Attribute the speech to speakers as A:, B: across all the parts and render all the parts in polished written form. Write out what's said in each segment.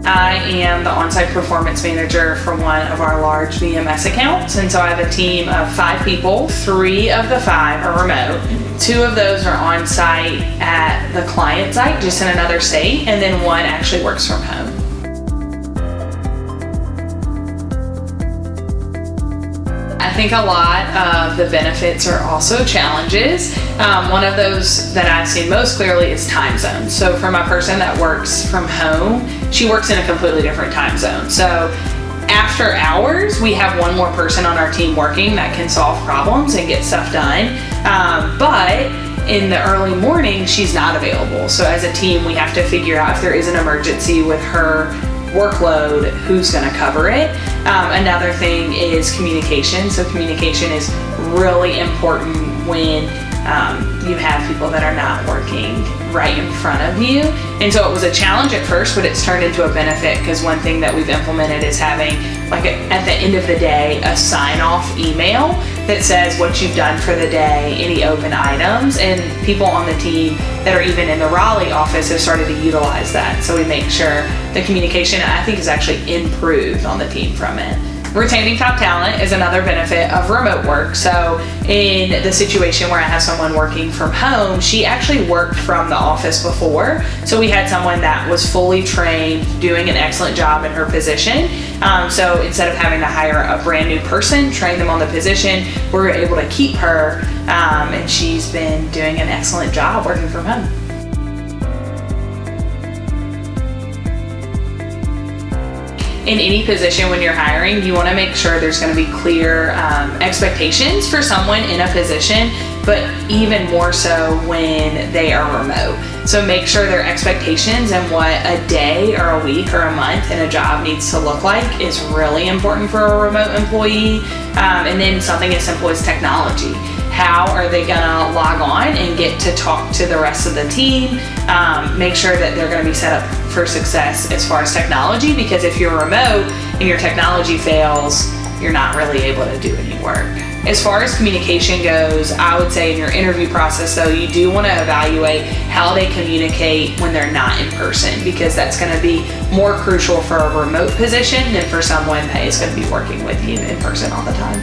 A: I am the on-site performance manager for one of our large VMS accounts, and so I have a team of 5 people. 3 of the 5 are remote. 2 of those are on-site at the client site, just in another state, and then 1 actually works from home. I think a lot of the benefits are also challenges. One of those that I've seen most clearly is time zone. So from a person that works from home, she works in a completely different time zone. So after hours, we have 1 more person on our team working that can solve problems and get stuff done. But in the early morning, she's not available. So as a team, we have to figure out if there is an emergency with her workload, who's going to cover it. Another thing is communication. So communication is really important when you have people that are not working right in front of you. And so it was a challenge at first, but it's turned into a benefit, because one thing that we've implemented is having, like, at the end of the day, a sign-off email that says what you've done for the day, any open items, and people on the team that are even in the Raleigh office have started to utilize that. So we make sure the communication, I think, is actually improved on the team from it. Retaining top talent is another benefit of remote work. So in the situation where I have someone working from home, she actually worked from the office before. So we had someone that was fully trained, doing an excellent job in her position. So instead of having to hire a brand new person, train them on the position, we were able to keep her, and she's been doing an excellent job working from home. In any position when you're hiring, you want to make sure there's going to be clear expectations for someone in a position, but even more so when they are remote. So make sure their expectations and what a day or a week or a month in a job needs to look like is really important for a remote employee. And then something as simple as technology. How are they gonna log on and get to talk to the rest of the team? Make sure that they're gonna be set up for success as far as technology, because if you're remote and your technology fails, you're not really able to do any work. As far as communication goes, I would say in your interview process, though, you do want to evaluate how they communicate when they're not in person, because that's going to be more crucial for a remote position than for someone that is going to be working with you in person all the time.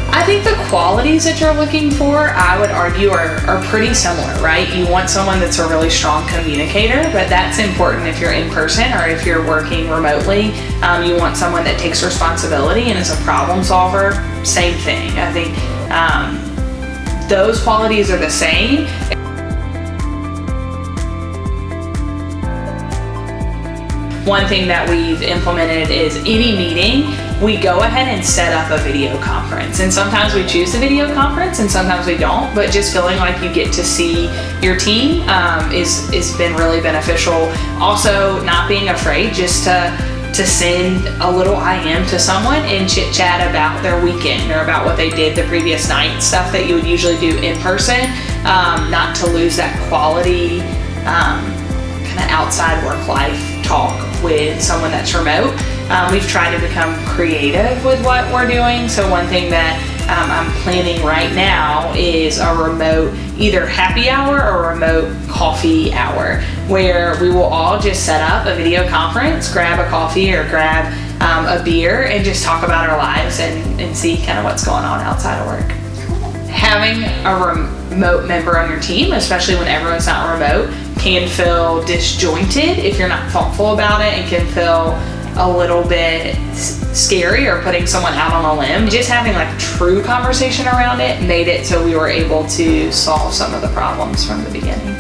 A: I think the qualities that you're looking for, I would argue, are pretty similar, right? You want someone that's a really strong communicator, but that's important if you're in person or if you're working remotely. You want someone that takes responsibility and is a problem solver. Same thing. I think those qualities are the same. One thing that we've implemented is any meeting, we go ahead and set up a video conference. And sometimes we choose a video conference and sometimes we don't, but just feeling like you get to see your team is been really beneficial. Also, not being afraid just to send a little IM to someone and chit chat about their weekend or about what they did the previous night, stuff that you would usually do in person, not to lose that quality kind of outside work life talk with someone that's remote. We've tried to become creative with what we're doing. So one thing that I'm planning right now is a remote either happy hour or remote coffee hour, where we will all just set up a video conference, grab a coffee or grab a beer, and just talk about our lives and see kind of what's going on outside of work. Having a remote member on your team, especially when everyone's not remote, can feel disjointed if you're not thoughtful about it, and can feel a little bit scary or putting someone out on a limb. Just having like true conversation around it made it so we were able to solve some of the problems from the beginning.